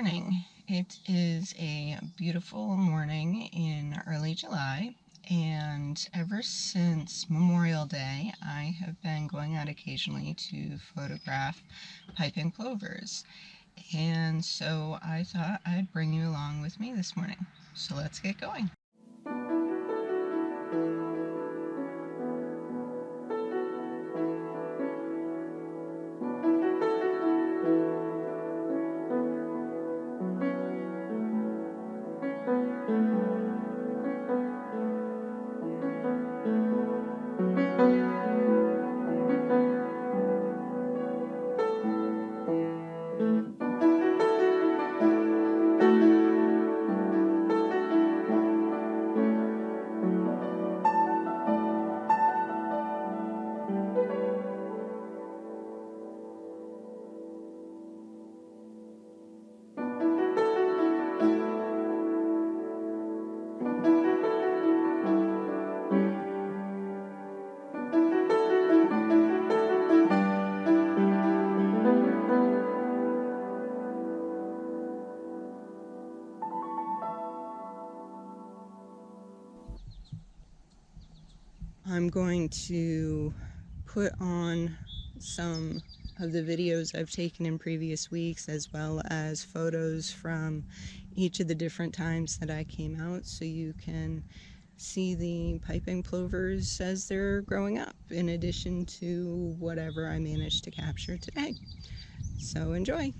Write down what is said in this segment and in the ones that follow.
morning. It is a beautiful morning in early July, and ever since Memorial Day, I have been going out occasionally to photograph piping plovers. And so I thought I'd bring you along with me this morning. So let's get going. I'm going to put on some of the videos I've taken in previous weeks, as well as photos from each of the different times that I came out, so you can see the piping plovers as they're growing up, in addition to whatever I managed to capture today. So enjoy!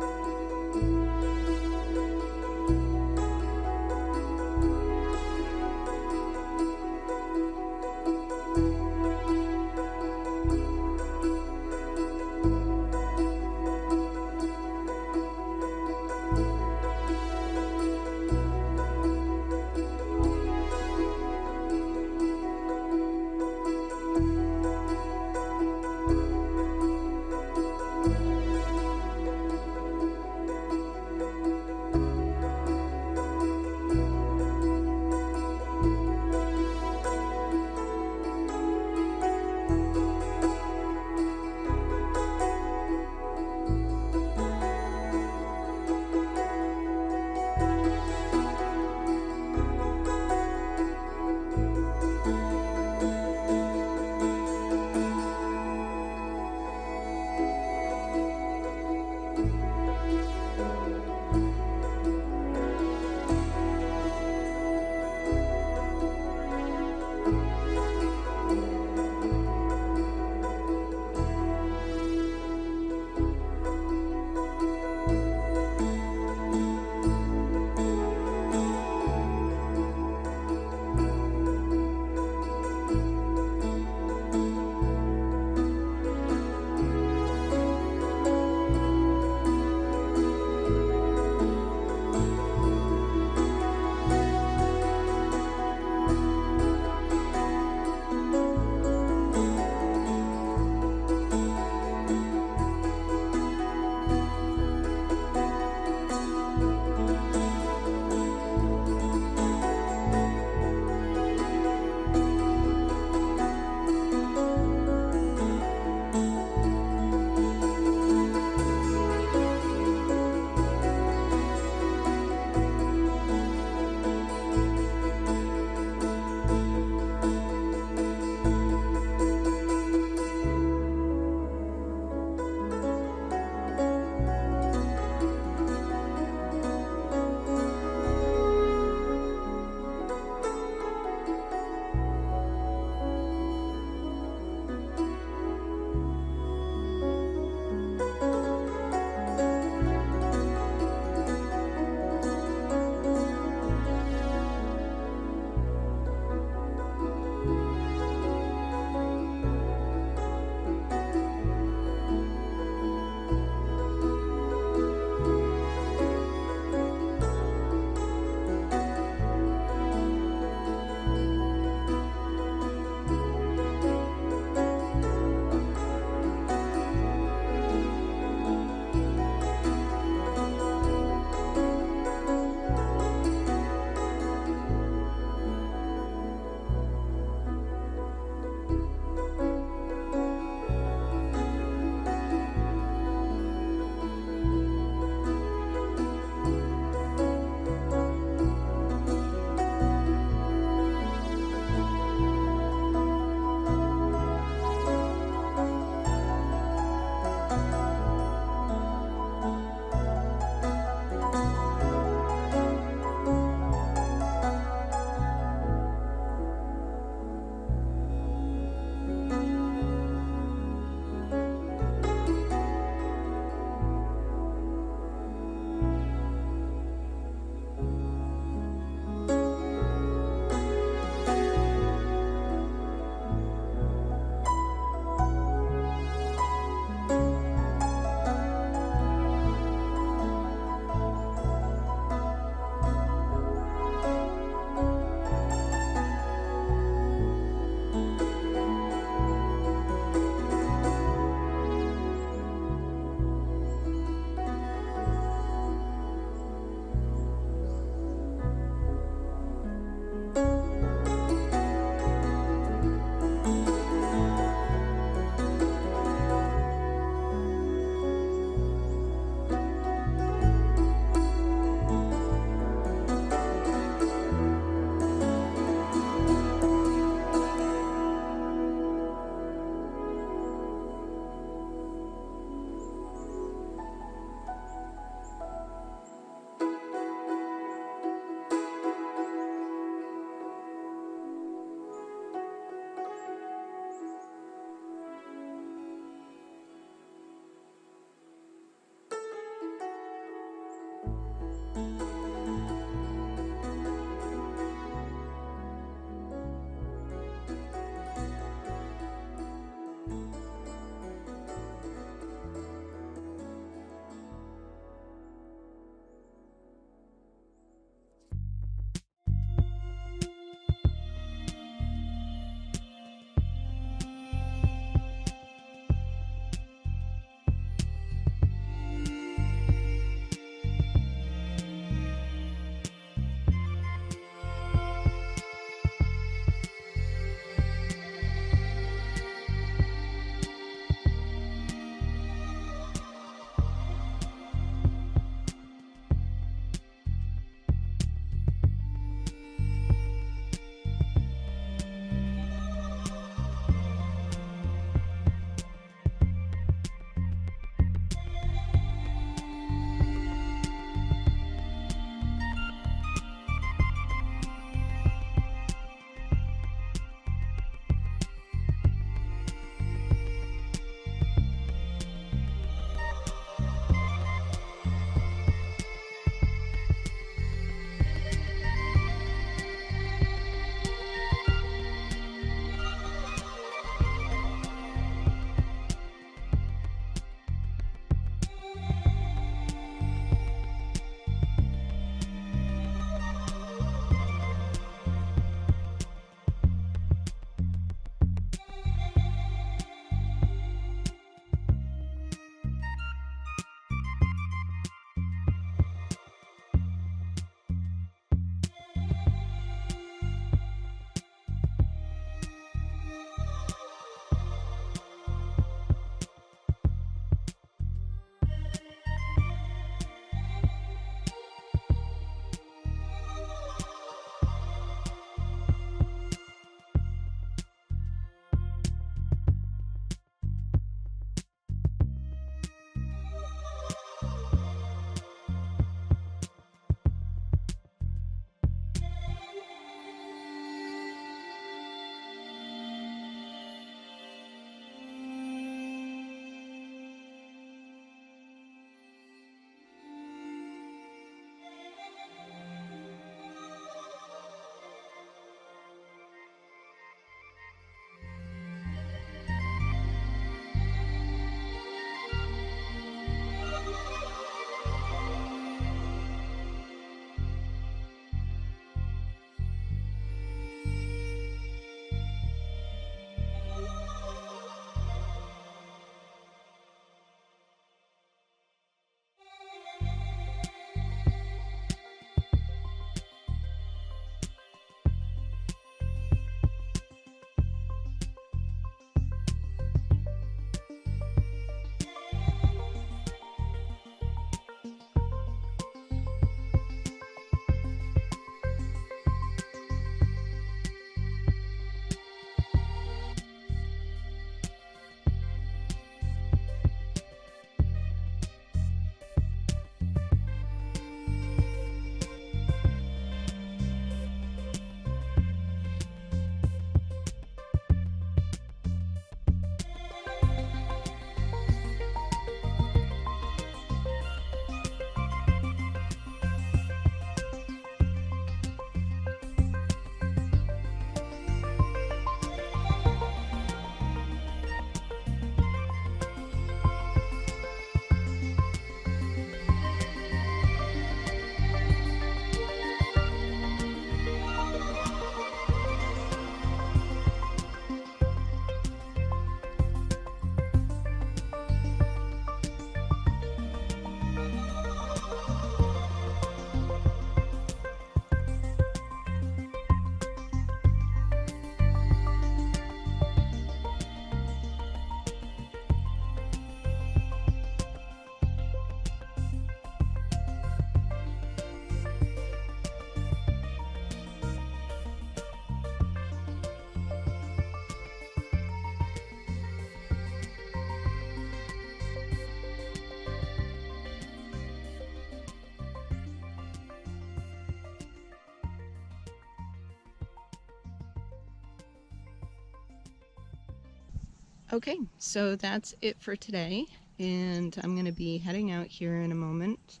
Okay, so that's it for today, and I'm going to be heading out here in a moment.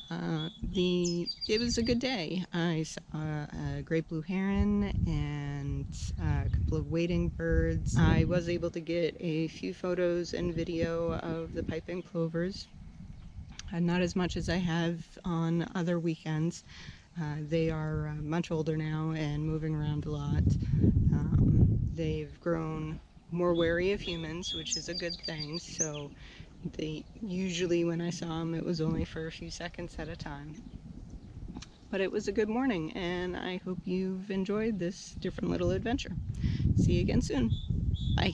It was a good day. I saw a great blue heron and a couple of wading birds. I was able to get a few photos and video of the piping plovers. Not as much as I have on other weekends. They are much older now and moving around a lot. They've grown more wary of humans, which is a good thing. So usually when I saw them, it was only for a few seconds at a time. But it was a good morning, and I hope you've enjoyed this different little adventure. See you again soon. Bye.